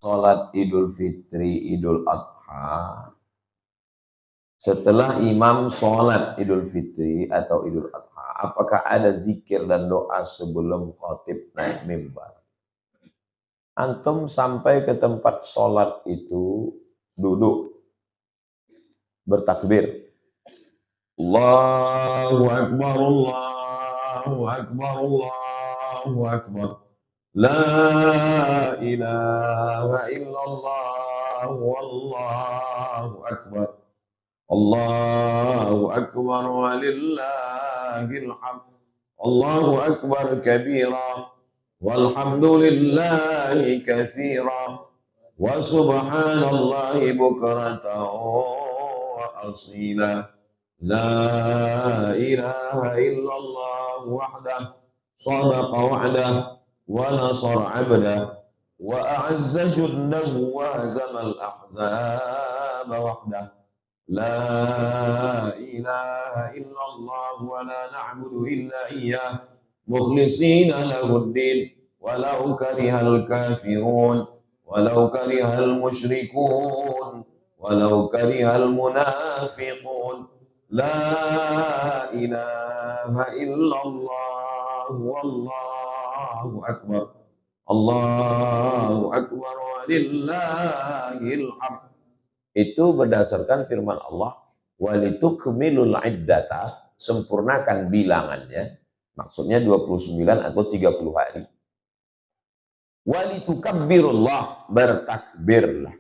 sholat Idul Fitri, Idul Adha, setelah imam sholat Idul Fitri atau Idul Adha, apakah ada zikir dan doa sebelum khatib naik mimbar? Antum sampai ke tempat sholat itu duduk bertakbir. Allahu Akbar, Allahu Akbar, Allahu Akbar. La ilaha illallah, wallahu akbar. Allahu akbar walillahil hamd. Allahu akbar kabira. Walhamdulillahi katsira. Wa subhanallahi bukratan wa asila. La ilaha illallah wahdah. Sadaqa wa'dah. ونصر عبده وأعز جنده وهزم الأحزاب وحده لا إله إلا الله ولا نعبد إلا إياه مخلصين له الدين ولو كره الكافرون ولو كره المشركون ولو كره المنافقون لا إله إلا الله والله Allahu Akbar. Allahu Akbar walillahil hamd. Itu berdasarkan firman Allah, walitukmilul iddata, sempurnakan bilangannya. Maksudnya 29 atau 30 hari. Walitukabbirullah, bertakbirlah.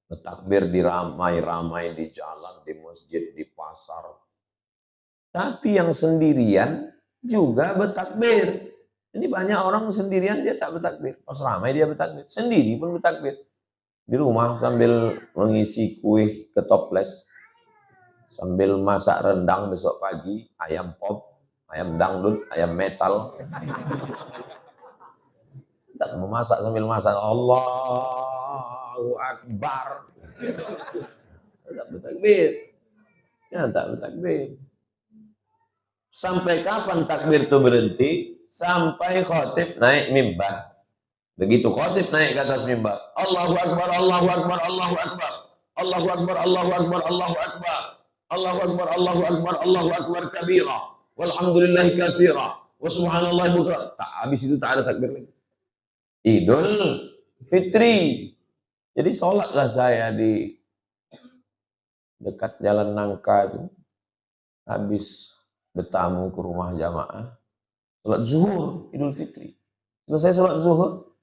Bertakbir di ramai-ramai di jalan, di masjid, di pasar. Tapi yang sendirian juga bertakbir. Ini banyak orang sendirian dia tak bertakbir. Pas ramai dia bertakbir. Sendiri pun bertakbir. Di rumah sambil mengisi kue ke toples. Sambil masak rendang besok pagi. Ayam pop, ayam dangdut, ayam metal. Tak memasak sambil masak. Allahu Akbar. Tak bertakbir. Ya tak bertakbir. Sampai kapan takbir itu berhenti? Sampai khatib naik mimbar. Begitu khatib naik ke atas mimbar, Allahu Akbar, Allahu Akbar, Allahu Akbar, Allahu Akbar, Allahu Akbar, Allahu Akbar, Allahu Akbar, Allahu Akbar, Allahu Akbar kabira, walhamdulillahi katsira, wa subhanallahi bukra. Tak habis itu tak ada takbir lagi. Idul Fitri. Jadi sholatlah saya di dekat Jalan Nangka itu. Habis bertamu ke rumah jamaah. Salat zuhur Idul Fitri. Selesai salat zuhur,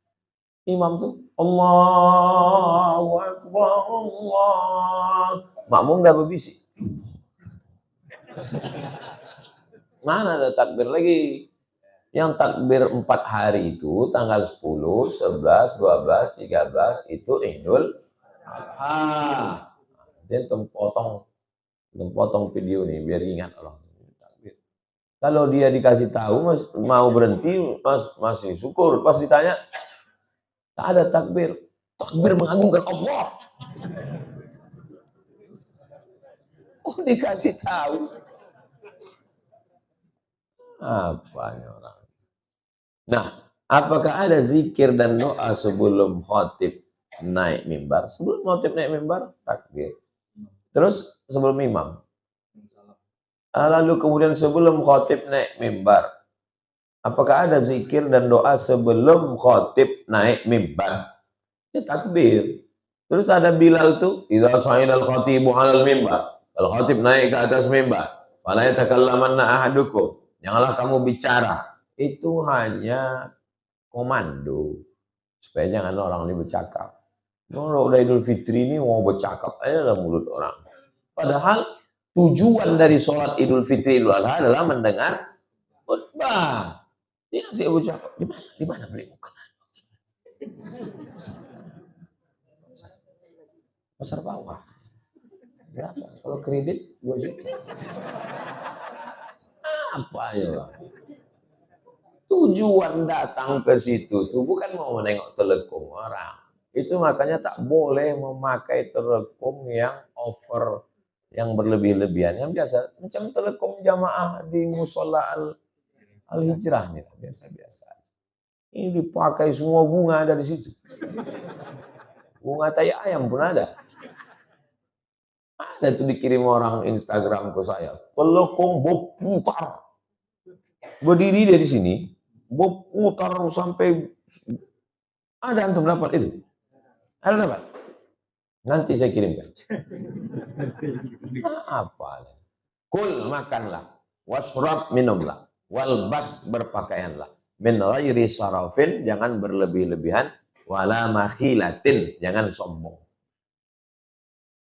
imam tuh Allahu Akbar, Allah. Makmum dah berbisik. Mana ada takbir lagi? Yang takbir 4 hari itu tanggal 10, 11, 12, 13 itu Idul Adha. Dia potong video nih biar ingat orang. Kalau dia dikasih tahu mau berhenti masih syukur. Pas ditanya tak ada takbir. Takbir mengagungkan Allah. Oh dikasih tahu. Apa ya orang? Nah, apakah ada zikir dan doa sebelum khatib naik mimbar? Sebelum khatib naik mimbar takbir. Terus sebelum imam. Lalu kemudian sebelum khatib naik mimbar, apakah ada zikir dan doa sebelum khatib naik mimbar? Ya takbir. Terus ada Bilal tuh, idza sa'idal khatibu 'alal mimbar. Kalau khatib naik ke atas mimbar, fala yatakallamanna ahadukum. Janganlah kamu bicara. Itu hanya komando supaya jangan orang ini bercakap. Kalau udah Idul Fitri ini mau bercakap aja dalam mulut orang. Padahal tujuan dari sholat Idul Fitri Idul Adha adalah mendengar khutbah. Dia sih bercakap, di mana beli makanan? Pasar bawah. Berapa? Kalau kredit 2 juta. Apa ya? Tujuan datang ke situ tuh bukan mau menengok telekom orang. Itu makanya tak boleh memakai telekom yang over, yang berlebih-lebihan, yang biasa macam telekom jamaah di musola al-hijrah nih, biasa-biasa. Ini dipakai semua bunga ada di situ. Bunga tai ayam pun ada. Ada tuh dikirim orang Instagram ke saya. Pelekong Bob putar. Berdiri dari sini, Bob putar sampai ada antum dapat itu. Ada dapat? Nanti saya kirimkan. Apa? Kul makanlah, washrab minumlah, walbas berpakaianlah. Min ghairi sarafin, jangan berlebih-lebihan, wala makhilatin, jangan sombong.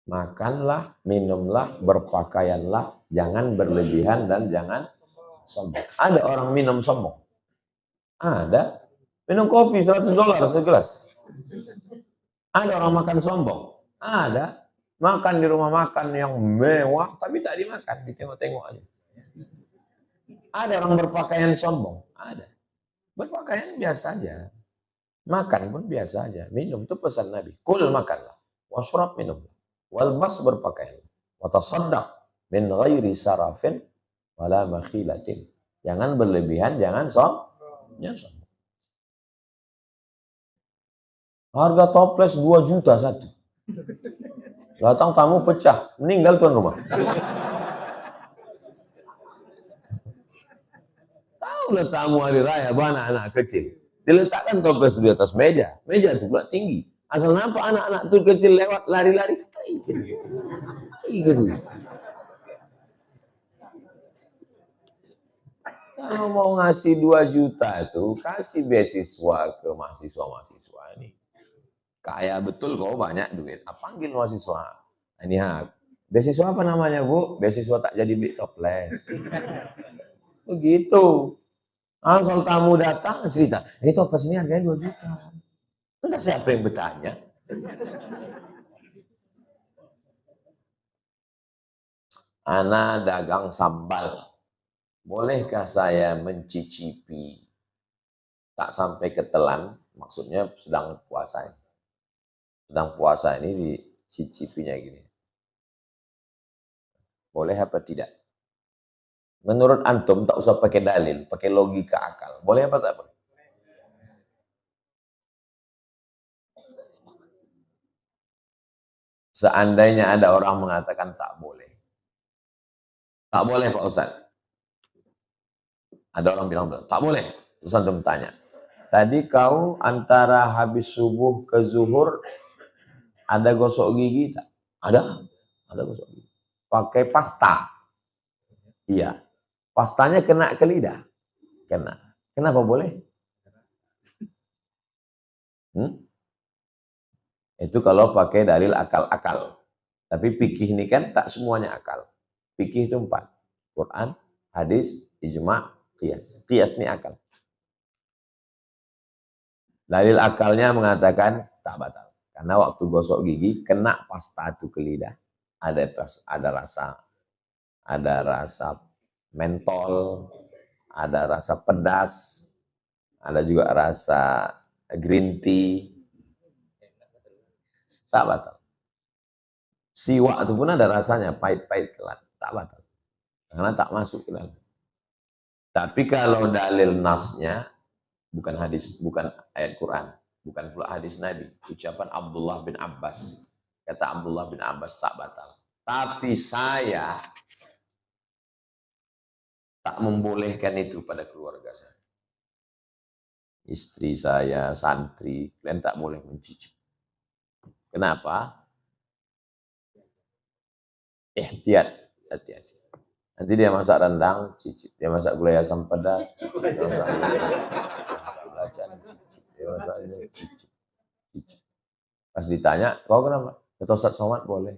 Makanlah, minumlah, berpakaianlah, jangan berlebihan dan jangan sombong. Ada orang minum sombong? Ada. Minum kopi $100 segelas. Ada orang makan sombong? Ada. Makan di rumah makan yang mewah, tapi tak dimakan, ditengok-tengok aja. Ada orang berpakaian sombong? Ada. Berpakaian biasa aja. Makan pun biasa aja. Minum itu pesan Nabi. Kul makanlah. Washrab minumlah. Walbas berpakaian. Watasaddaq min ghairi sarafin wala makhilatin. Jangan berlebihan, jangan sombong. Harga toples 2 juta satu. Datang tamu pecah, meninggal tuan rumah. Tahulah tamu hari raya, banyak anak kecil. Diletakkan toples di atas meja. Meja itu pula tinggi. Asal nampak anak-anak itu kecil lewat lari-lari. Kalau mau ngasih 2 juta itu, kasih beasiswa ke mahasiswa-mahasiswa ini. Kaya betul kok, banyak duit. Panggil mahasiswa. Ini beasiswa apa namanya Bu? Beasiswa tak jadi beli toples. Begitu. Asal tamu datang cerita, ini toples ini harganya 2 juta. Entah siapa yang bertanya. Ana dagang sambal. Bolehkah saya mencicipi tak sampai ketelan? Maksudnya sedang puasa. Sedang puasa ini dicicipinya gini. Boleh apa tidak? Menurut antum tak usah pakai dalil, pakai logika akal. Boleh apa tak boleh? Seandainya ada orang mengatakan tak boleh. Tak boleh Pak Ustaz. Ada orang bilang tak boleh. Terus antum tanya. Tadi kau antara habis subuh ke zuhur ada gosok gigi tak? Ada gosok gigi. Pakai pasta. Iya. Pastanya kena ke lidah. Kena. Kenapa boleh? Itu kalau pakai dalil akal-akal. Tapi fikih ini kan tak semuanya akal. Fikih itu 4. Quran, hadis, ijma', qiyas. Qiyas ini akal. Dalil akalnya mengatakan tak batal. Karena waktu gosok gigi kena pasta itu ke lidah. Ada rasa mentol, ada rasa pedas, ada juga rasa green tea. Tak batal. Siwak itu pun ada rasanya, pahit-pahit kelat. Tak batal. Karena tak masuk ke dalam. Tapi kalau dalil nasnya, bukan hadis, bukan ayat Quran, bukan pula hadis Nabi. Ucapan Abdullah bin Abbas. Kata Abdullah bin Abbas, tak batal. Tapi saya tak membolehkan itu pada keluarga saya. Istri saya, santri, kalian tak boleh mencicip. Kenapa? Hati-hati. Nanti dia masak rendang, cicip. Dia masak gulai asam pedas, cicip. Dia masak belacan, cicip. Dia masak ini, cicip. Pas ditanya, kau kenapa? Kata Ustaz Somad boleh.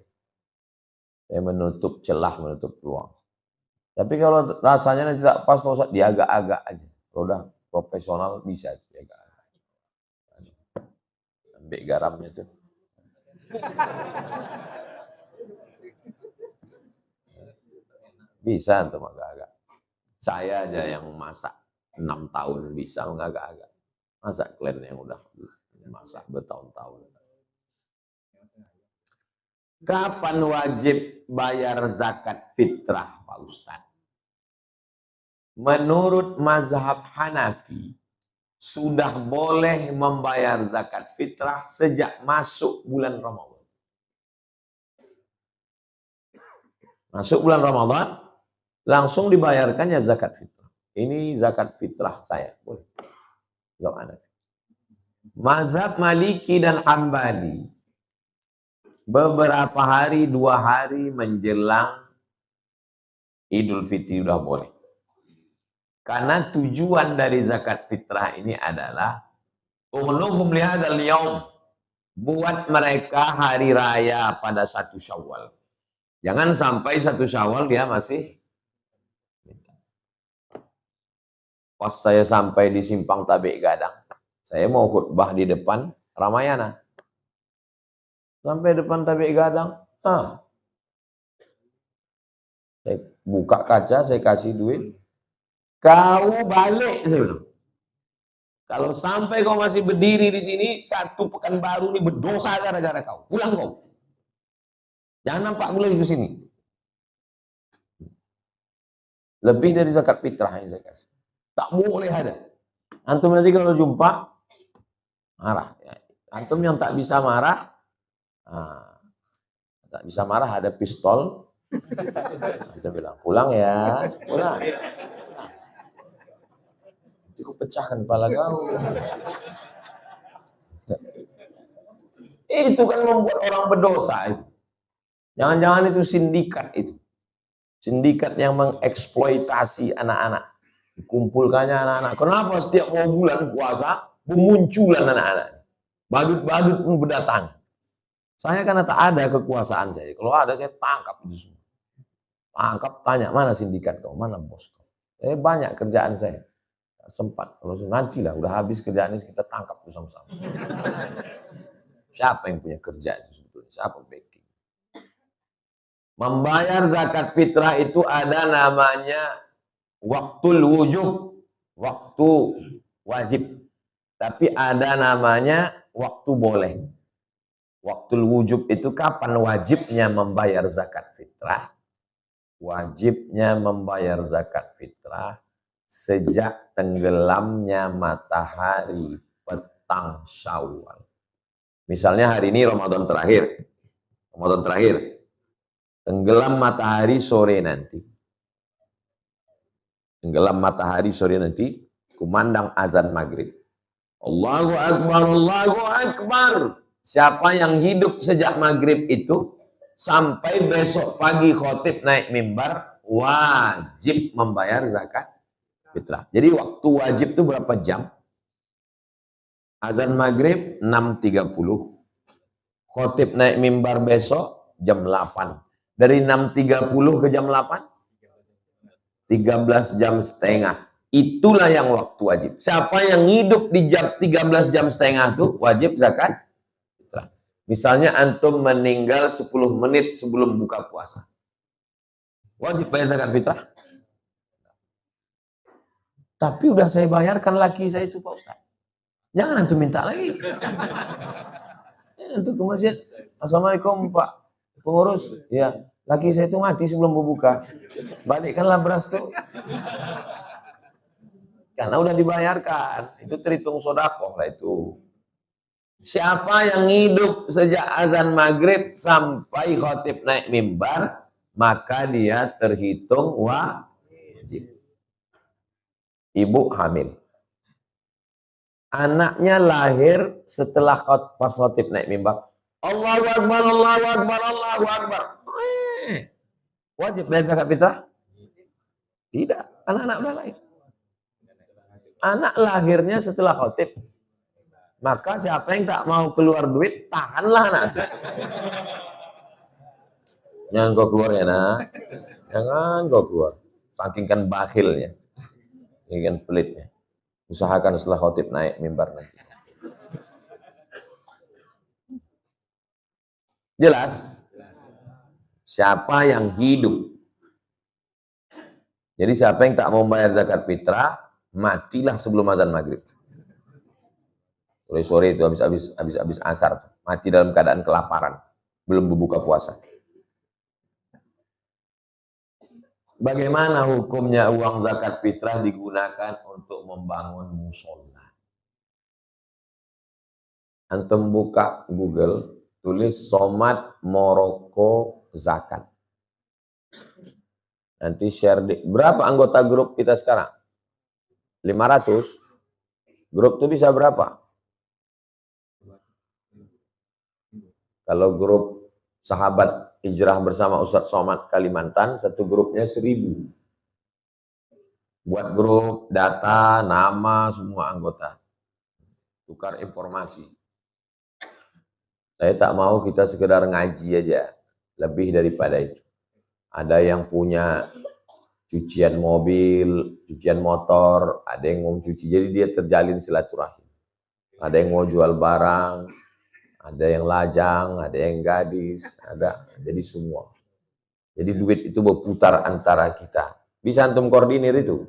Saya menutup celah, menutup peluang. Tapi kalau rasanya nanti tak pas, Pak Ustaz, dia agak-agak aja. Kalau udah profesional bisa diagak-agak. Ambil garamnya tuh. Bisa untuk agak-agak. Saya aja yang masak 6 tahun bisa agak-agak. Masa kalian yang udah masak bertahun-tahun. Kapan wajib bayar zakat fitrah, Pak Ustadz? Menurut mazhab Hanafi, sudah boleh membayar zakat fitrah sejak masuk bulan Ramadan. Masuk bulan Ramadan, langsung dibayarkannya zakat fitrah. Ini zakat fitrah saya. Boleh. Mazhab Maliki dan Hambali, beberapa hari, 2 hari menjelang Idul Fitri sudah boleh. Karena tujuan dari zakat fitrah ini adalah Uhluhum lihadzal yaum, buat mereka hari raya pada 1 Syawal. Jangan sampai 1 Syawal dia masih. Pas saya sampai di Simpang Tabik Gadang, saya mau khutbah di depan Ramayana. Sampai depan Tabik Gadang, saya buka kaca, saya kasih duit. Kau balik, saya bilang. Kalau sampai kau masih berdiri di sini, 1 pekan baru ini berdosa gara-gara kau. Pulang kau. Jangan nampak aku lagi ke sini. Lebih dari zakat fitrah yang saya kasih. Tak boleh ada. Antum nanti kalau jumpa, marah. Antum yang tak bisa marah, ada pistol. Kita bilang, pulang ya, pulang. Nanti aku pecahkan kepala kau. Itu kan membuat orang berdosa itu. Jangan-jangan itu sindikat itu. Sindikat yang mengeksploitasi anak-anak. Dikumpulkannya anak-anak. Kenapa setiap mau bulan puasa, bermunculan anak-anak. Badut-badut pun berdatang. Saya karena tak ada kekuasaan saya. Kalau ada saya tangkap itu semua. Tangkap, tanya, mana sindikat kau, mana bos kau. Banyak kerjaan saya. Sempat. Kalau nantilah, udah habis kerjaan ini kita tangkap tuh sama-sama. Siapa yang punya kerja itu sebetulnya? Siapa backing? Membayar zakat fitrah itu ada namanya waktul wujub, waktu wajib. Tapi ada namanya waktu boleh. Waktul wujub itu kapan wajibnya membayar zakat fitrah? Wajibnya membayar zakat fitrah sejak tenggelamnya matahari petang Syawal. Misalnya hari ini Ramadan terakhir. Tenggelam matahari sore nanti. Kumandang azan maghrib. Allahu Akbar, Allahu Akbar. Siapa yang hidup sejak maghrib itu sampai besok pagi khotib naik mimbar, wajib membayar zakat fitrah. Jadi waktu wajib itu berapa jam? Azan maghrib 6.30. Khotib naik mimbar besok jam 8. Dari 6.30 ke jam 8? 13 jam setengah. Itulah yang waktu wajib. Siapa yang hidup di jam 13 jam setengah itu wajib zakat fitrah. Misalnya antum meninggal 10 menit sebelum buka puasa. Wajib bayar zakat fitrah. Tapi udah saya bayarkan laki saya itu Pak Ustaz. Jangan antum minta lagi. Antum ke masjid. Assalamualaikum Pak pengurus. Ya, laki saya itu mati sebelum berbuka. Balikkanlah beras tuh. Karena udah dibayarkan. Itu terhitung sodakoh lah itu. Siapa yang hidup sejak azan maghrib sampai khotib naik mimbar, maka dia terhitung wajib. Ibu hamil. Anaknya lahir setelah pas khotib naik mimbar. Allahu Akbar, Allahu Akbar, Allahu Akbar. Wajib bayar zakat fitrah? Tidak, anak-anak udah lahir. Anak lahirnya setelah khotib. Maka siapa yang tak mau keluar duit, tahanlah anak itu. Jangan kau keluar ya nak. Jangan kau keluar. Saking kan bakhilnya. Ini kan pelitnya. Usahakan setelah khotib naik mimbar nanti. Jelas? Siapa yang hidup. Jadi siapa yang tak mau bayar zakat fitrah, matilah sebelum azan maghrib. Sore itu habis asar, mati dalam keadaan kelaparan, belum berbuka puasa. Bagaimana hukumnya uang zakat fitrah digunakan untuk membangun musola? Antum buka Google, tulis Somad Moroko Zakat. Nanti share berapa anggota grup kita sekarang? 500. Grup itu bisa berapa? Kalau grup sahabat hijrah bersama Ustadz Somad Kalimantan, satu grupnya 1000. Buat grup, data, nama, semua anggota. Tukar informasi. Saya tak mau kita sekedar ngaji aja. Lebih daripada itu. Ada yang punya cucian mobil, cucian motor, ada yang mau cuci. Jadi dia terjalin silaturahim. Ada yang mau jual barang, ada yang lajang, ada yang gadis, ada. Jadi semua. Jadi duit itu berputar antara kita. Bisa antum koordinir itu?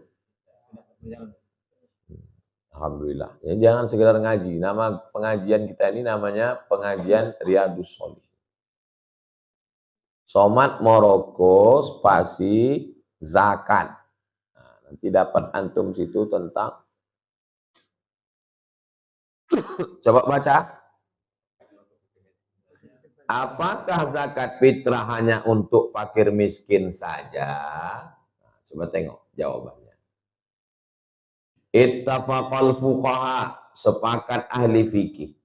Alhamdulillah. Ya, jangan sekedar ngaji. Nama pengajian kita ini namanya pengajian Riyadhus Shalihin. Somad Moroko spasi zakat. Nah, nanti dapat antum situ tentang coba baca. Apakah zakat fitrah hanya untuk fakir miskin saja? Nah, coba tengok jawabannya. Ittafaqal fuqaha, sepakat ahli fikih,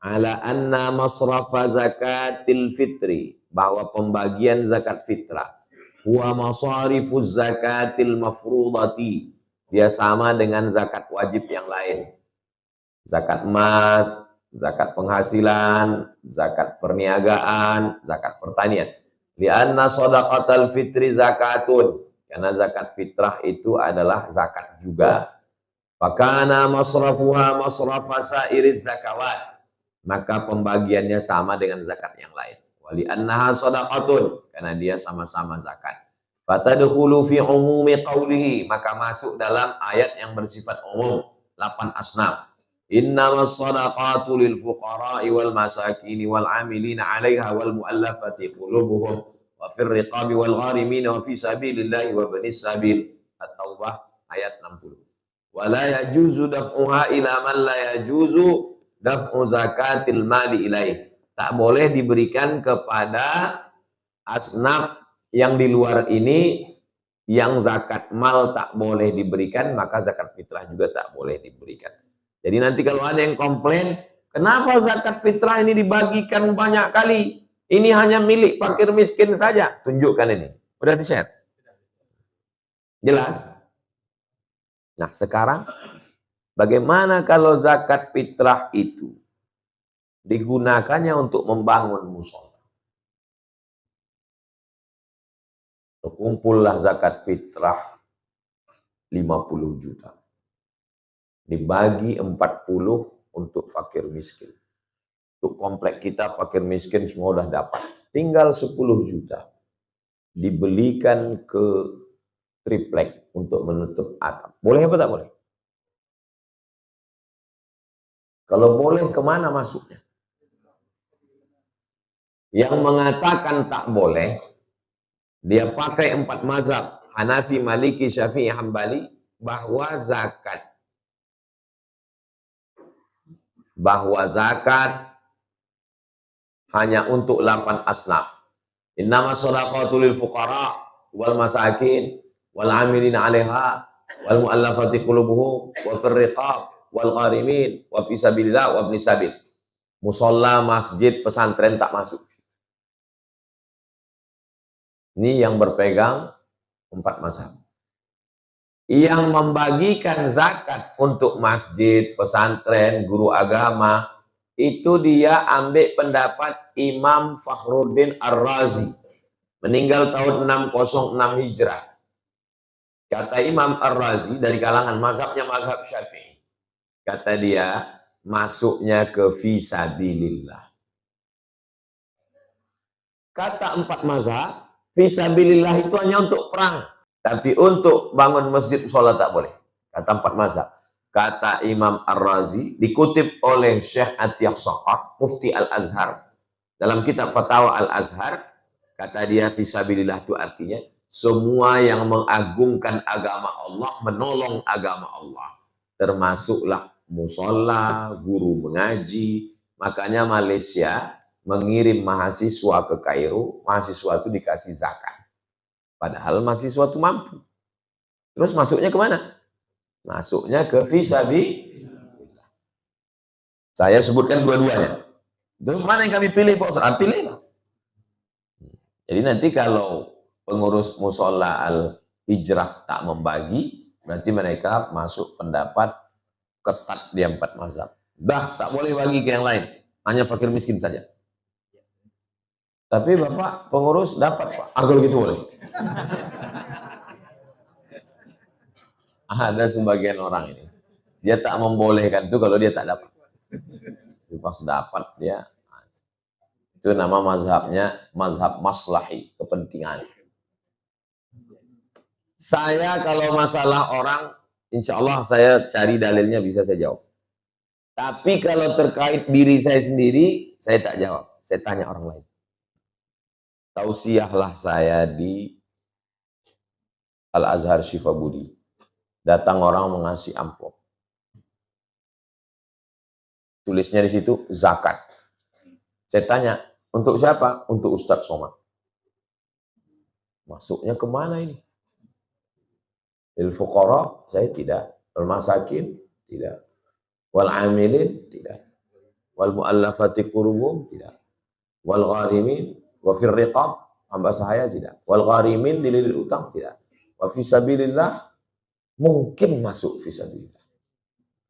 ala anna masrafa zakatil fitri, bahwa pembagian zakat fitrah huwa masarifuz zakatil mafrudati, dia sama dengan zakat wajib yang lain. Zakat emas, zakat penghasilan, zakat perniagaan, zakat pertanian. Lianna shadaqatal fitri zakatun, karena zakat fitrah itu adalah zakat juga. Fakana masrafuha masrafa sairiz zakawat, maka pembagiannya sama dengan zakat yang lain. Wali annaha shadaqatun, karena dia sama-sama zakat. Fatadkhulu fi umumi qawlihi, maka masuk dalam ayat yang bersifat umum 8 asnaf. Innamas shadaqatu lil fuqara'i wal masakini wal 'amilina 'alaiha wal mu'allafati qulubuhum wa fir riqabi wal gharimin wa fi sabilillahi wa banis sabil. At-Taubah ayat 60. Wala yajuzu daf'uha ila man la yajuzu daf'u zakatil mali ilaih. Tak boleh diberikan kepada asnaf yang di luar ini, yang zakat mal tak boleh diberikan, maka zakat fitrah juga tak boleh diberikan. Jadi nanti kalau ada yang komplain, kenapa zakat fitrah ini dibagikan banyak kali? Ini hanya milik fakir miskin saja. Tunjukkan ini. Udah di-share? Jelas? Nah, sekarang bagaimana kalau zakat fitrah itu digunakannya untuk membangun musola? Kumpullah zakat fitrah 50 juta. Dibagi 40 untuk fakir miskin. Untuk komplek kita fakir miskin semua sudah dapat. Tinggal 10 juta. Dibelikan ke triplek untuk menutup atap. Boleh apa tak boleh? Kalau boleh, kemana masuknya? Yang mengatakan tak boleh, dia pakai 4 mazhab, Hanafi, Maliki, Syafi'i, Hambali, bahwa zakat hanya untuk 8 asnaf. Innamas shadaqatu lil fuqara wal masakin wal 'amilina 'alaiha wal mu'allafati qulubuhum wa fir riqab wal gharimin wa fi sabilillah wa ibnis sabil. Musalla, masjid, pesantren tak masuk. Ini yang berpegang 4 mazhab. Yang membagikan zakat untuk masjid, pesantren, guru agama, itu dia ambil pendapat Imam Fakhruddin Ar-Razi, meninggal tahun 606 Hijrah. Kata Imam Ar-Razi, dari kalangan mazhabnya mazhab Syafi'i, kata dia, masuknya ke fisabilillah. Kata 4 mazhab, fisabilillah itu hanya untuk perang, tapi untuk bangun masjid sholat tak boleh. Kata 4 mazhab. Kata Imam Ar-Razi, dikutip oleh Syekh Atiyah Saqaf, Mufti Al-Azhar, dalam kitab Fatwa Al-Azhar, kata dia fisabilillah itu artinya semua yang mengagungkan agama Allah, menolong agama Allah, termasuklah musola, guru mengaji, Makanya Malaysia mengirim mahasiswa ke Kairo, mahasiswa itu dikasih zakat. Padahal mahasiswa itu mampu. Terus masuknya kemana? Masuknya ke Fisabi. Saya sebutkan dua-duanya. Itu mana yang kami pilih Pak Ustaz? Pilihlah. Jadi nanti kalau pengurus musola al-hijrah tak membagi, berarti mereka masuk pendapat ketat di 4 mazhab. Dah tak boleh bagi ke yang lain, hanya fakir miskin saja. Tapi Bapak pengurus dapat Pak, kalau gitu boleh. Ada sebagian orang ini, dia tak membolehkan itu kalau dia tak dapat. Pas dapat dia, itu nama mazhabnya mazhab maslahi, kepentingan. Saya kalau masalah orang, insya Allah saya cari dalilnya bisa saya jawab. Tapi kalau terkait diri saya sendiri, saya tak jawab. Saya tanya orang lain. Tausiahlah saya di Al-Azhar Syifabudi. Datang orang mengasih amplop. Tulisnya di situ zakat. Saya tanya, untuk siapa? Untuk Ustadz Somad. Masuknya kemana ini? Il-Fuqara, saya tidak. Al-Masakin, tidak. Wal-Amilin, tidak. Wal-Mu'allafati Qurubum, tidak. Wal-Gharimin, wa fir riqab, hamba saya tidak. Wal-Gharimin, dililit utang, tidak. Wa fisabilillah, mungkin masuk fisabilillah.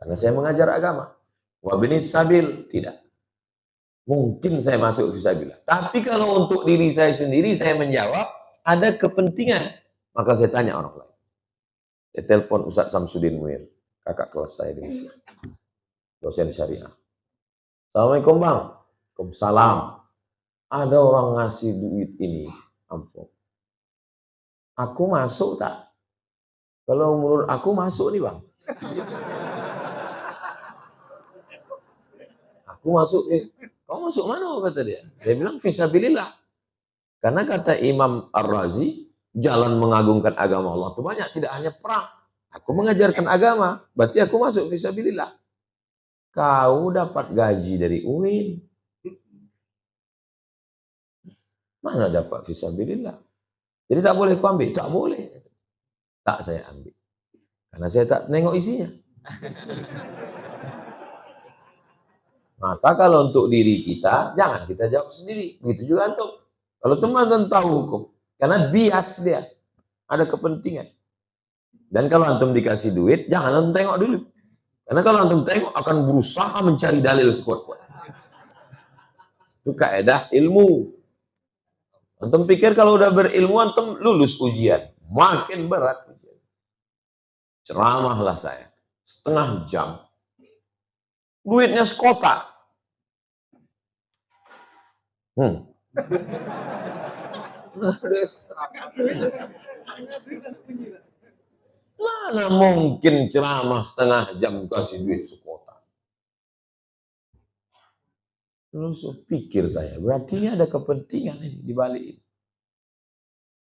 Karena saya mengajar agama. Wa binis sabil, tidak. Mungkin saya masuk fisabilillah. Tapi kalau untuk diri saya sendiri, saya menjawab, ada kepentingan. Maka saya tanya orang lain. Saya telepon Ustaz Samsudin Muir, kakak kelas saya di Mesir, dosen syariah. Assalamualaikum Bang. Waalaikumsalam. Ada orang ngasih duit ini, amplop. Aku masuk tak? Kalau menurut aku masuk nih Bang. Aku masuk, kau masuk mana kata dia? Saya bilang fisabilillah. Karena kata Imam Ar-Razi, jalan mengagungkan agama Allah itu banyak, tidak hanya perang. Aku mengajarkan agama, berarti aku masuk fisabilillah. Kau dapat gaji dari UIN. Mana dapat fisabilillah? Jadi tak boleh kau ambil? Tak boleh. Tak saya ambil. Karena saya tak nengok isinya. Maka kalau untuk diri kita, jangan kita jawab sendiri. Begitu juga antum. Kalau teman-teman tahu hukum, karena bias dia, ada kepentingan. Dan kalau antum dikasih duit, jangan antum tengok dulu. Karena kalau antum tengok, akan berusaha mencari dalil sekuat-kuat. Itu kaedah ilmu. Antum pikir kalau udah berilmu, antum lulus ujian. Makin berat. Ceramahlah saya. Setengah jam. Duitnya sekotak. Mana mungkin ceramah setengah jam kasih duit sekotak. Terus pikir saya, berarti ini ada kepentingan ini di balik ini.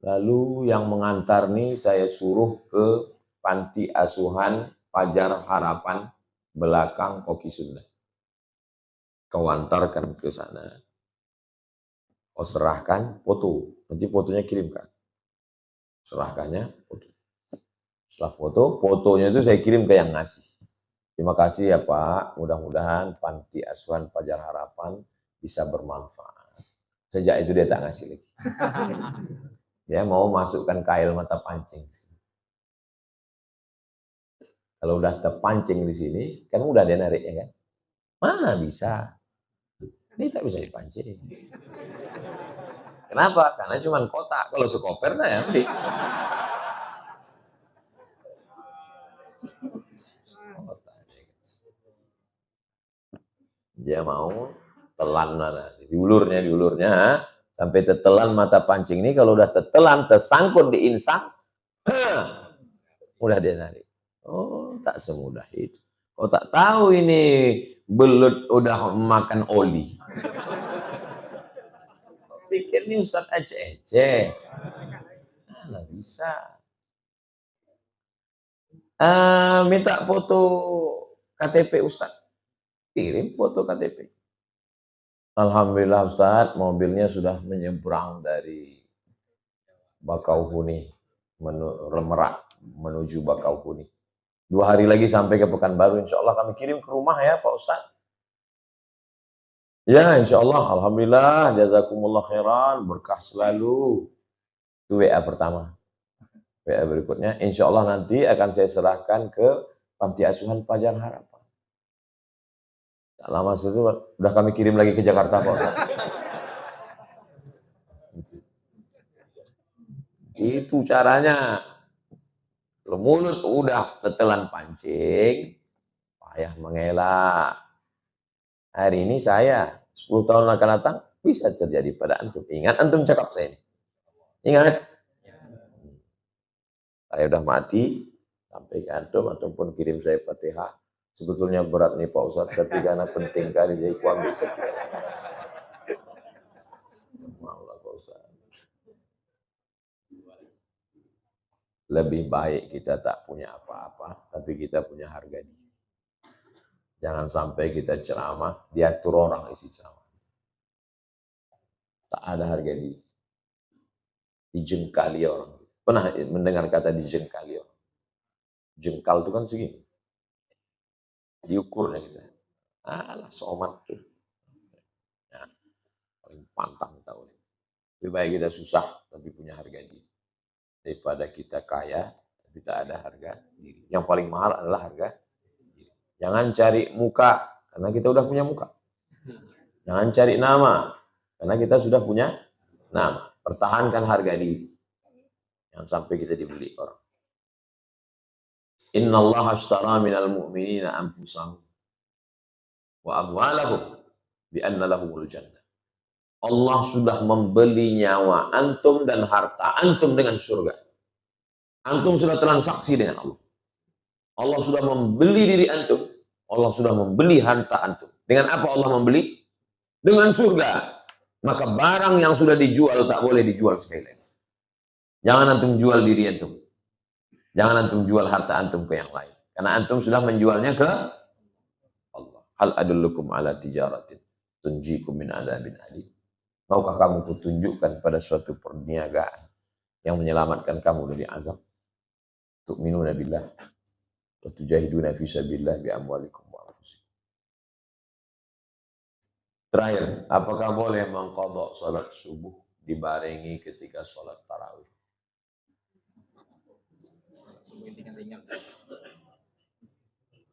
Lalu yang mengantar nih saya suruh ke panti asuhan Fajar Harapan belakang Koki Sunda. Kau antarkan ke sana. Kau serahkan foto. Nanti fotonya kirimkan. Serahkannya foto. Setelah fotonya itu saya kirim ke yang ngasih. Terima kasih ya Pak, mudah-mudahan panti asuhan Fajar Harapan bisa bermanfaat. Sejak itu dia tak ngasih lagi. Dia mau masukkan kail mata pancing. Kalau udah terpancing di sini, kan udah dia narik ya kan? Mana bisa? Ini tak bisa dipancing. Kenapa? Karena cuma kotak. Kalau sekoper saya ambil. Dia mau telan mana? Diulurnya, sampai tetelan mata pancing ini. Kalau udah tetelan, tersangkut di insang, udah dia narik. Oh, tak semudah itu. Oh, tak tahu ini belut udah makan oli. Pikir ini Ustaz ece-ece. Mana bisa. Minta foto KTP Ustaz. Kirim foto KTP. Alhamdulillah Ustaz, mobilnya sudah menyeberang dari Bakauheni menuju Bakauheni. 2 hari lagi sampai ke Pekanbaru, insya Allah kami kirim ke rumah ya Pak Ustaz. Ya insya Allah, Alhamdulillah, jazakumullah khairan, berkah selalu. Itu WA pertama. WA berikutnya, insya Allah nanti akan saya serahkan ke Panti Asuhan Pelajar Harapan. Tak lama setelah udah kami kirim lagi ke Jakarta Pak Ustaz. Itu caranya. Kalau mulut udah tetelan pancing, payah mengelak. Hari ini saya 10 tahun akan datang bisa terjadi pada antum. Ingat antum cakap saya ini. Ingat. Saya udah mati sampai ke antum pun kirim saya Fatihah. Sebetulnya berat nih Pak Ustaz, tapi karena penting kali jadi ku ambil sekian. Maulah Pak Ustaz. Lebih baik kita tak punya apa-apa, tapi kita punya harga diri. Jangan sampai kita ceramah, diatur orang isi ceramah. Tak ada harga diri. Dijengkali orang. Pernah mendengar kata dijengkali orang? Jengkal itu kan segini. Diukurnya kita. Alah, somat tuh. Ya, paling pantang tahu. Lebih baik kita susah, tapi punya harga diri. Daripada kita kaya, tapi tak ada harga diri. Yang paling mahal adalah harga diri. Jangan cari muka, karena kita udah punya muka. Jangan cari nama, karena kita sudah punya nama. Pertahankan harga diri. Jangan sampai kita dibeli orang. Inna Allah ashtara minal mu'minina anfusahum wa amwalahum bi anna lahumul jannah. Allah sudah membeli nyawa antum dan harta antum dengan surga. Antum sudah transaksi dengan Allah. Allah sudah membeli diri antum. Allah sudah membeli harta antum. Dengan apa Allah membeli? Dengan surga. Maka barang yang sudah dijual tak boleh dijual sekali lagi. Jangan antum jual diri antum. Jangan antum jual harta antum ke yang lain. Karena antum sudah menjualnya ke Allah. Hal adullukum ala tijaratin tunjikum min adzabin alim. Maukah kamu kutunjukkan pada suatu perniagaan yang menyelamatkan kamu dari azab? Tu'minuna billah wa tujahiduna fi sabilillah bi amwalikum wa anfusikum. Terakhir, apakah boleh mengqadha salat subuh dibarengi ketika salat tarawih?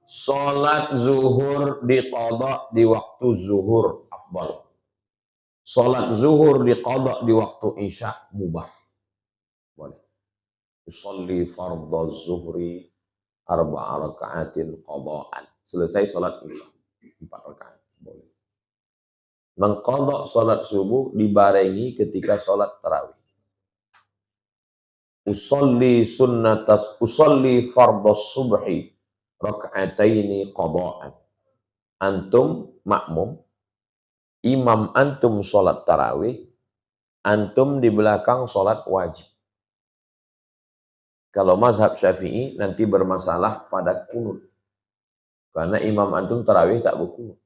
Salat zuhur diqadha di waktu zuhur afdal. Salat zuhur diqadha di waktu isya mubah. Boleh. Usolli fardhu zuhri 4 raka'atin qadha'an. Selesai salat isya 4 rakaat. Boleh. Mengqadha salat subuh dibarengi ketika salat tarawih. Usolli fardhu subhi raka'ataini qadha'an. Antum makmum, imam antum sholat tarawih, antum di belakang sholat wajib. Kalau mazhab Syafi'i nanti bermasalah pada kunut. Karena imam antum tarawih tak berkunut.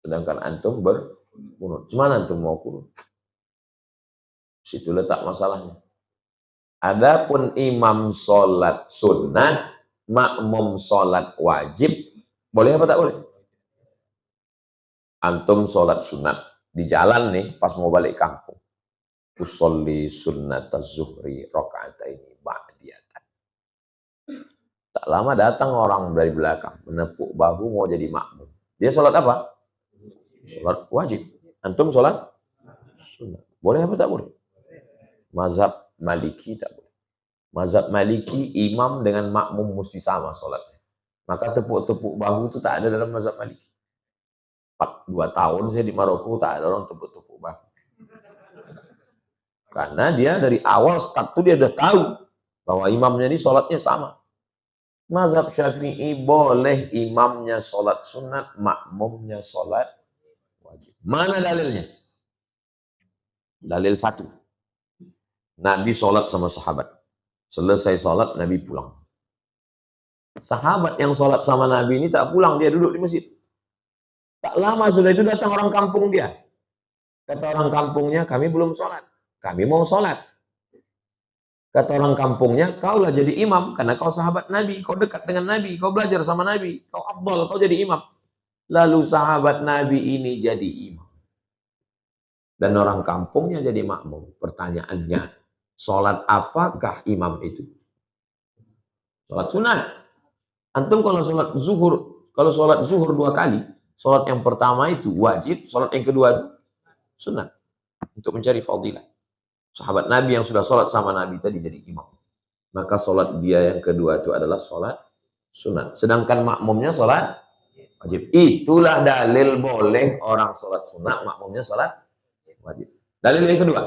Sedangkan antum berkunut. Cuma antum mau kunut. Situ letak masalahnya. Adapun imam sholat sunnah, makmum sholat wajib, boleh apa tak boleh? Antum sholat sunat di jalan nih pas mau balik kampung. Usolli sunnat az-zuhri raka'ataini ba'diyatan. Tak lama datang orang dari belakang menepuk bahu mau jadi makmum. Dia sholat apa? Sholat wajib. Antum sholat sunat. Boleh apa tak boleh? Mazhab Maliki tak boleh. Mazhab Maliki imam dengan makmum mesti sama sholatnya. Maka tepuk-tepuk bahu itu tak ada dalam mazhab Maliki. 2 tahun saya di Maroko tak ada orang tepuk-tepuk bahu. Karena dia dari awal start tuh dia udah tahu bahwa imamnya ini sholatnya sama. Mazhab Syafi'i boleh imamnya sholat sunat, makmumnya sholat wajib. Mana dalilnya? Dalil 1. Nabi sholat sama sahabat. Selesai sholat Nabi pulang. Sahabat yang sholat sama Nabi ini tak pulang, dia duduk di masjid. Tak lama sudah itu datang orang kampung dia. Kata orang kampungnya, kami belum sholat. Kami mau sholat. Kata orang kampungnya, kaulah jadi imam. Karena kau sahabat Nabi, kau dekat dengan Nabi, kau belajar sama Nabi, kau afdal, kau jadi imam. Lalu sahabat Nabi ini jadi imam. Dan orang kampungnya jadi makmum. Pertanyaannya, sholat apakah imam itu? Sholat sunat. Antum kalau sholat zuhur 2 kali, sholat yang pertama itu wajib, sholat yang kedua itu sunat. Untuk mencari fadilah. Sahabat Nabi yang sudah sholat sama Nabi tadi jadi imam. Maka sholat dia yang kedua itu adalah sholat sunat. Sedangkan makmumnya sholat wajib. Itulah dalil boleh orang sholat sunat, makmumnya sholat wajib. Dalil yang kedua,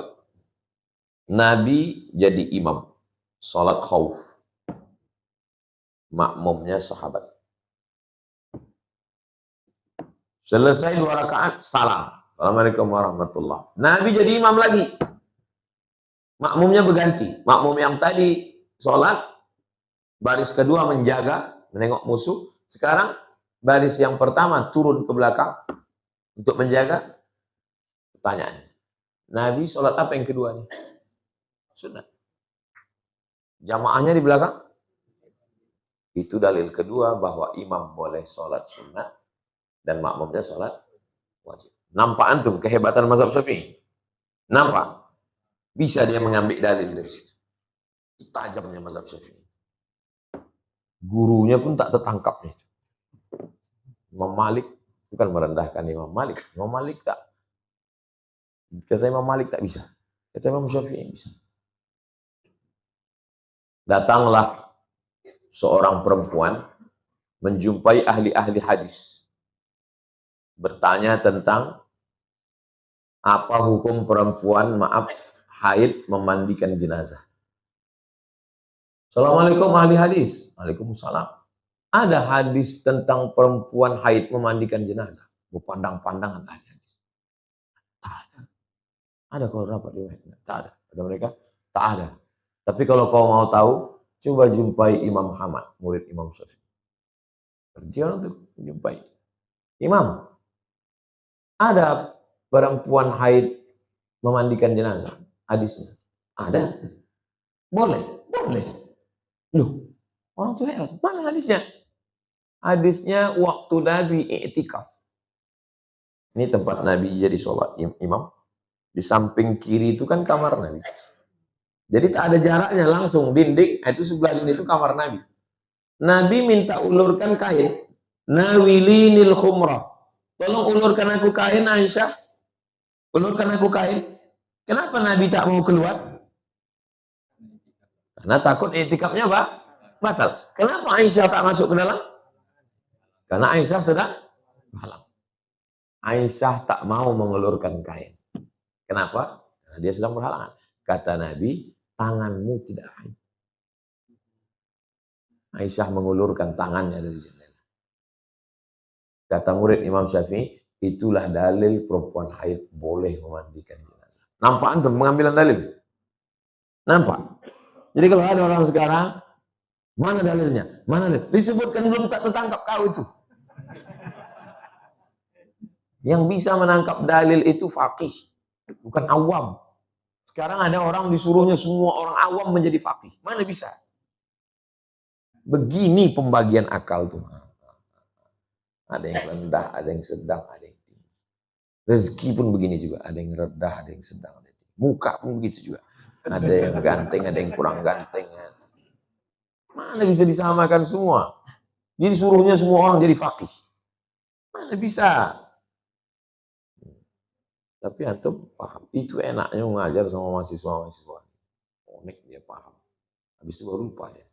Nabi jadi imam sholat khauf, makmumnya sahabat. Selesai 2 rakaat, salam. Assalamualaikum warahmatullah. Nabi jadi imam lagi. Makmumnya berganti. Makmum yang tadi sholat, baris kedua menjaga, menengok musuh. Sekarang baris yang pertama turun ke belakang untuk menjaga. Pertanyaan, Nabi sholat apa yang kedua nih? Sunat. Jamaahnya di belakang. Itu dalil kedua bahwa imam boleh sholat sunat dan makmumnya sholat wajib. Nampak antum kehebatan mazhab Syafi'i? Nampak? Bisa dia mengambil dalil dari situ. Tajamnya mazhab Syafi'i. Gurunya pun tak tertangkapnya. Imam Malik bukan merendahkan Imam Malik. Imam Malik tak. Kata Imam Malik tak bisa. Kata Imam Syafi'i bisa. Datanglah seorang perempuan menjumpai ahli-ahli hadis. Bertanya tentang apa hukum perempuan, haid memandikan jenazah. Assalamualaikum ahli hadis. Waalaikumsalam. Ada hadis tentang perempuan haid memandikan jenazah. Berpandang-pandangan ahli hadis. Tak ada. Ada kalau rapat riwayat? Tak ada. Kata mereka, tak ada. Tapi kalau kau mau tahu, coba jumpai Imam Ahmad, murid Imam Syafi'i. Pergi untuk jumpai. Imam, ada perempuan haid memandikan jenazah. Hadisnya. Ada. Boleh. Boleh. Loh, orang tuh heran. Mana hadisnya? Hadisnya waktu Nabi i'tikaf. Ini tempat Nabi jadi sholat imam. Di samping kiri itu kan kamar Nabi. Jadi tak ada jaraknya, langsung dinding. Itu sebelah dinding itu kamar Nabi. Nabi minta ulurkan kain. Nawilinil khumrah. Tolong ulurkan aku kain, Aisyah. Ulurkan aku kain. Kenapa Nabi tak mau keluar? Karena takut i'tikafnya batal. Kenapa Aisyah tak masuk ke dalam? Karena Aisyah sedang berhalang. Aisyah tak mau mengulurkan kain. Kenapa? Karena dia sedang berhalangan. Kata Nabi, tanganmu tidak haid. Aisyah mengulurkan tangannya dari jendela. Kata murid Imam Syafi'i, itulah dalil perempuan haid boleh memandikan jenazah. Nampak antum pengambilan dalil? Nampak? Jadi kalau ada orang sekarang, mana dalilnya? Mana dalil? Disebutkan belum tak tertangkap kau itu. Yang bisa menangkap dalil itu faqih, bukan awam. Sekarang ada orang disuruhnya semua orang awam menjadi faqih. Mana bisa? Begini pembagian akal tuh. Ada yang rendah, ada yang sedang, ada yang tinggi. Rezeki pun begini juga. Ada yang rendah, ada yang sedang, ada yang tinggi. Muka pun begitu juga. Ada yang ganteng, ada yang kurang ganteng. Mana bisa disamakan semua? Jadi suruhnya semua orang jadi faqih. Mana bisa? Tapi antum paham. Itu enaknya mengajar sama mahasiswa-mahasiswa. Unik dia paham. Habis itu baru lupa ya.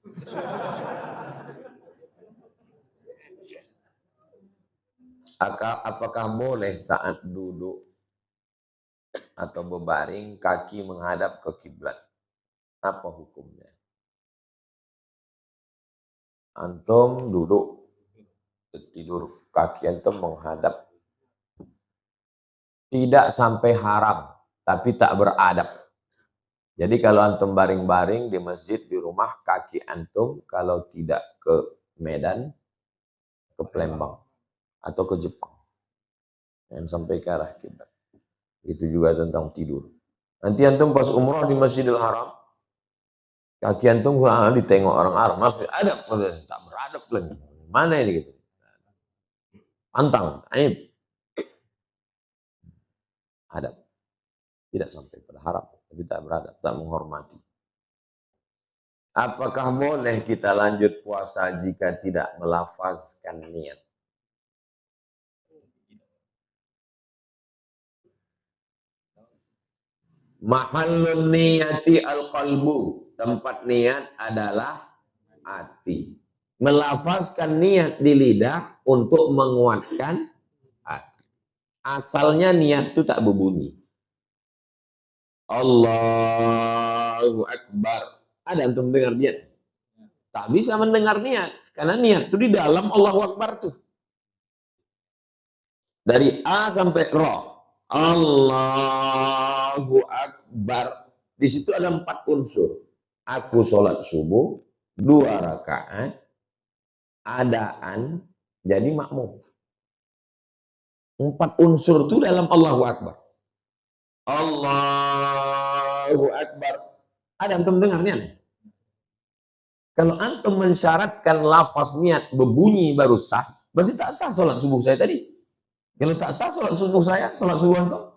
Apakah boleh saat duduk atau berbaring kaki menghadap ke kiblat? Apa hukumnya? Antum duduk tidur, kaki antum menghadap. Tidak sampai haram, tapi tak beradab. Jadi kalau antum baring-baring di masjid, di rumah, kaki antum kalau tidak ke Medan, ke Palembang, atau ke Jepang. Yang sampai ke arah kiblat. Itu juga tentang tidur. Nanti antum pas umrah di Masjidil Haram, kaki antum ditengok orang Arab. Maaf, adab, tak beradab lagi. Mana ini gitu? Pantang, aib. Adab. Tidak sampai pada haram, tapi tak beradab, tak menghormati. Apakah boleh kita lanjut puasa jika tidak melafazkan niat? Mahallun niyati al-qalbu. Tempat niat adalah hati. Melafazkan niat di lidah untuk menguatkan hati. Asalnya niat itu tak berbunyi. Allahu Akbar. Ada antum dengar niat? Tak bisa mendengar niat. Karena niat itu di dalam Allahu Akbar tuh. Dari A sampai Ro. Allahu Akbar. Di situ ada 4 unsur. Aku sholat subuh, 2 rakaat, adaan, jadi makmum. 4 unsur itu dalam Allahu Akbar. Allahu Akbar. Ada antum dengar niat? Kalau antum mensyaratkan lafaz niat berbunyi baru sah, berarti tak sah sholat subuh saya tadi. Kalau tak sah sholat subuh saya, sholat subuh antum.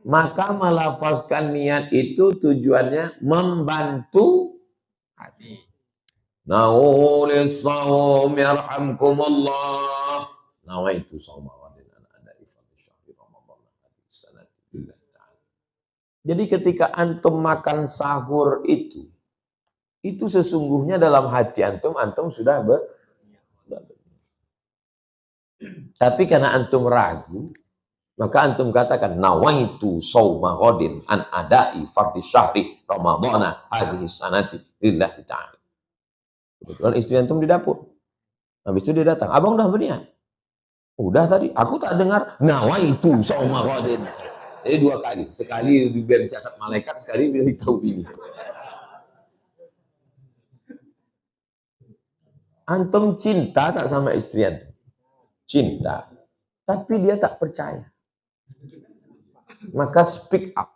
Maka melafazkan niat itu tujuannya membantu hati. Naulis saum yarhamkumullah. Nawaitu sauma wadin ada ifadhi syahri Ramadan hadis sanadillah ta'ala. Jadi ketika antum makan sahur itu sesungguhnya dalam hati antum sudah tapi karena antum ragu, maka antum katakan nawaitu sauma ghadin an adai fardhi syahri Ramadan hadhihi sanati lillahi ta'ala. Kebetulan istri antum di dapur. Habis itu dia datang, abang udah berniat? Udah tadi, aku tak dengar nawaitu sauma ghadin. Jadi 2 kali, sekali biar dicatat malaikat, sekali biar tahu bini. Antum cinta tak sama istri antum? Cinta, tapi dia tak percaya. Maka speak up.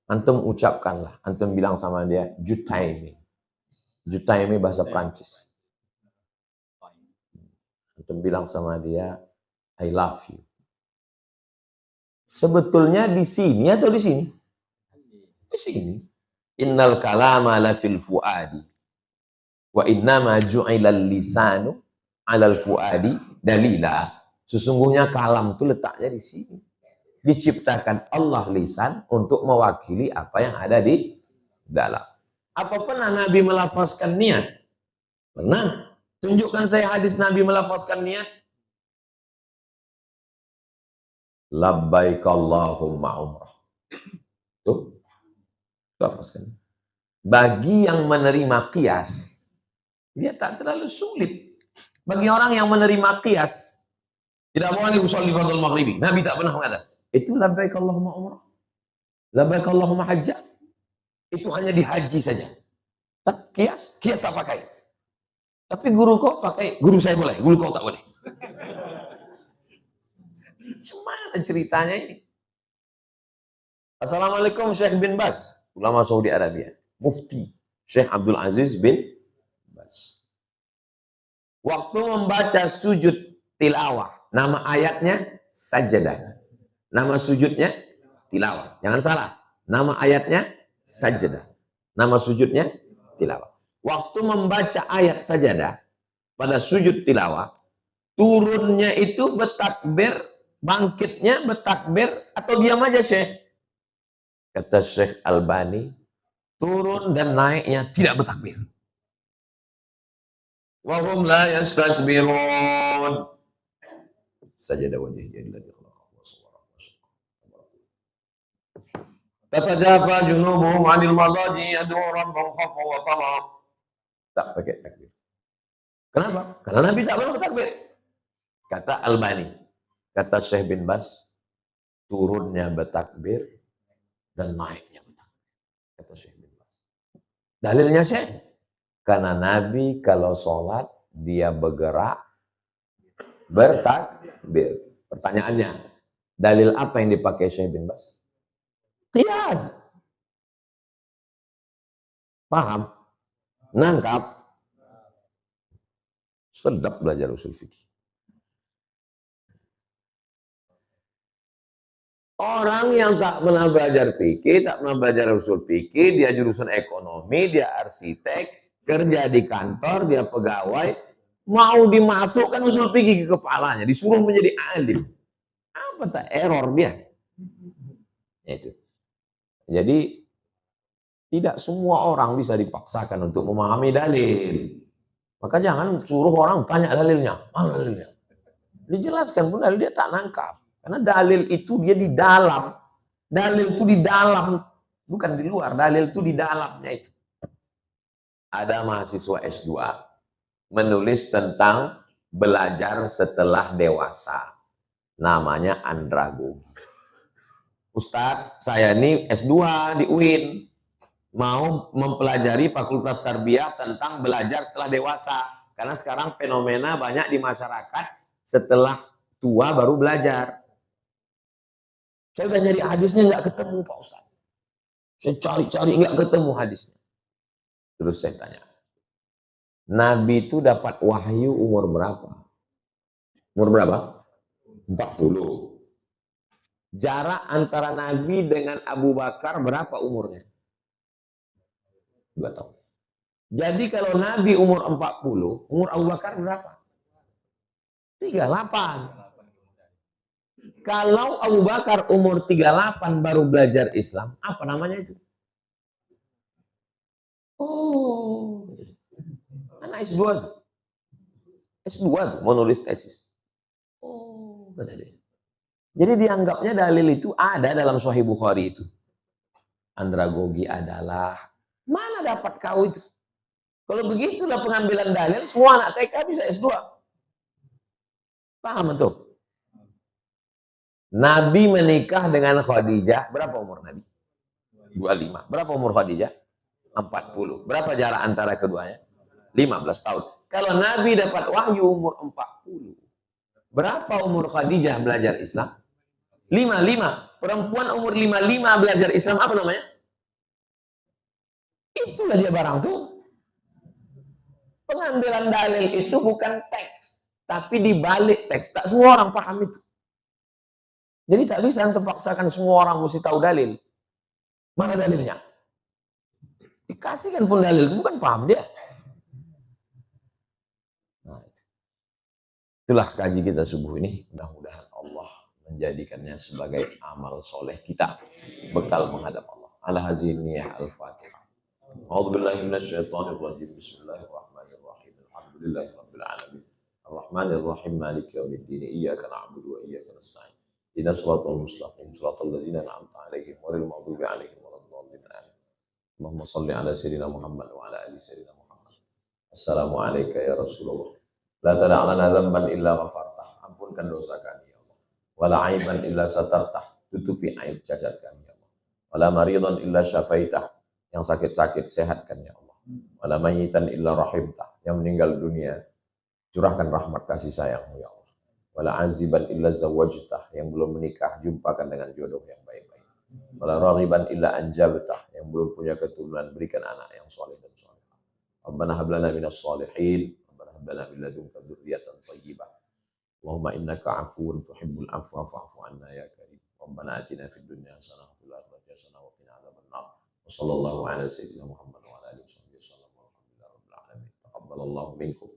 Antum ucapkanlah, antum bilang sama dia, jutaimi. Jutaimi bahasa Prancis. Antum bilang sama dia, I love you. Sebetulnya di sini atau di sini? Di sini. Innal kalama la fil fuadi. Wa innama ju'ilal lisanu 'alal fuadi dalila. Sesungguhnya kalam itu letaknya di sini. Diciptakan Allah lisan untuk mewakili apa yang ada di dalam. Apa pernah Nabi melafazkan niat? Pernah. Tunjukkan saya hadis Nabi melafazkan niat. Labbaik Allahumma umrah. Tuh. Lafazkan. Bagi yang menerima qiyas, dia tak terlalu sulit. Bagi orang yang menerima qiyas, tidak boleh usolli fardhu maghribi. Nabi tak pernah mengatakan, itu labbaik Allahumma umrah. Labbaik Allahumma hajjah. Itu hanya di haji saja. Tapi qiyas tak pakai. Tapi guru kau pakai, guru saya boleh, guru kau tak boleh. Gimana ceritanya ini? Assalamualaikum Syekh bin Bas, ulama Saudi Arabia. Mufti Syekh Abdul Aziz bin Bas. Waktu membaca sujud tilawah, nama ayatnya sajadah. Nama sujudnya tilawah. Jangan salah. Nama ayatnya sajadah. Nama sujudnya tilawah. Waktu membaca ayat sajadah pada sujud tilawah, turunnya itu bertakbir, bangkitnya bertakbir atau diam aja Syekh? Kata Syekh Albani, turun dan naiknya tidak bertakbir. Wa hum la yastakbirun. Sajadah wajhihi alladhi khalaqahu wa sawwarahu. Tatajafa junubuhum 'anil madaji yad'un rabbahum khawfan wa tama'an. Tak pakai takbir. Kenapa? Karena Nabi tak pernah bertakbir. Kata Albani, kata Syekh bin Bas, turunnya bertakbir dan naiknya bertakbir. Kata Syekh bin Bas. Dalilnya Syekh, karena Nabi kalau sholat dia bergerak bertakbir. Pertanyaannya, dalil apa yang dipakai Syekh bin Bas? Qiyas. Paham? Nangkap? Sedap belajar usul fikih. Orang yang tak pernah belajar fikih, tak pernah belajar usul fikih, dia jurusan ekonomi, dia arsitek, kerja di kantor, dia pegawai, mau dimasukkan usul fikih ke kepalanya, disuruh menjadi alim. Apa tak error dia? Itu. Jadi tidak semua orang bisa dipaksakan untuk memahami dalil. Maka jangan suruh orang tanya dalilnya. Mana dalilnya? Dijelaskan pun dalil dia tak nangkap. Karena dalil itu dia di dalam. Dalil itu di dalam. Bukan di luar. Dalil itu di dalamnya itu. Ada mahasiswa S2 menulis tentang belajar setelah dewasa. Namanya andragogi. Ustadz, saya ini S2 di UIN. Mau mempelajari fakultas tarbiyah tentang belajar setelah dewasa. Karena sekarang fenomena banyak di masyarakat setelah tua baru belajar. Saya udah nyari hadisnya nggak ketemu Pak Ustaz. Saya cari-cari nggak ketemu hadisnya. Terus saya tanya, Nabi itu dapat wahyu umur berapa? Umur berapa? 40. Jarak antara Nabi dengan Abu Bakar berapa umurnya? 2 tahun. Jadi kalau Nabi umur 40, umur Abu Bakar berapa? 38. Kalau Abu Bakar umur 38 baru belajar Islam, apa namanya itu? Oh, anak S2 tuh. S2 tuh mau nulis tesis. Oh, kata dia. Jadi dianggapnya dalil itu ada dalam Sahih Bukhari itu. Andragogi adalah, mana dapat kau itu? Kalau begitulah pengambilan dalil, semua anak TK bisa S2. Paham tuh? Nabi menikah dengan Khadijah, berapa umur Nabi? 25. Berapa umur Khadijah? 40. Berapa jarak antara keduanya? 15 tahun. Kalau Nabi dapat wahyu umur 40. Berapa umur Khadijah belajar Islam? 55. Perempuan umur 55 belajar Islam apa namanya? Itulah dia barang tuh. Pengambilan dalil itu bukan teks, tapi dibalik teks. Tak semua orang paham itu. Jadi tak bisa terpaksakan semua orang mesti tahu dalil. Mana dalilnya? Dikasihkan pun dalil itu bukan paham dia. Nah, itulah kaji kita subuh ini. Mudah-mudahan Allah menjadikannya sebagai amal soleh kita, bekal menghadap Allah. Ala haziniyah al-Fatihah. A'udzubillahi minasyaitonirrajim. Bismillahirrahmanirrahim. Alhamdulillahirabbil alamin. Arrahmanirrahim. Maliki yaumiddin. Iyyaka na'budu wa iyyaka nasta'in. Ihdinas siratal mustaqim. Shiratal ladzina an'amta 'alaihim ghairil maghdubi 'alaihim waladdallin. Allahumma shalli ala sayyidina Muhammad wa ala ali sayyidina Muhammad. Assalamu alayka ya Rasulullah. La tada' lana dzamban illa ghafartah. Ampunkan dosa kami ya Allah. Wala aiban illa satartah. Tutupi aib cacat kami ya Allah. Wala maridan illa syafaitah. Yang sakit-sakit sehatkan ya Allah. Wala mayyitan illa rahimtah. Yang meninggal dunia curahkan rahmat kasih sayangmu ya Allah. Wala aziban illa zawajtah. Yang belum menikah jumpakan dengan jodoh yang baik-baik. Wala raghiban illa anjabtah. Yang belum punya keturunan berikan anak yang soleh dan soleh. Rabbana hab lana minas sholihin. Rabbana hab lana min ladunka dzurriyyatan thayyibah. Allahumma innaka 'afuwun tuhibbul 'afwa fa'fu 'anna ya karim. Rabbana atina fid dunya hasanah wa fil akhirati hasanah wa qina adzabannar. Wassallallahu ala sayyidina Muhammad wa ala alihi wasallam. Alhamdulillahirabbil alamin. Taqabbalallahu minkum.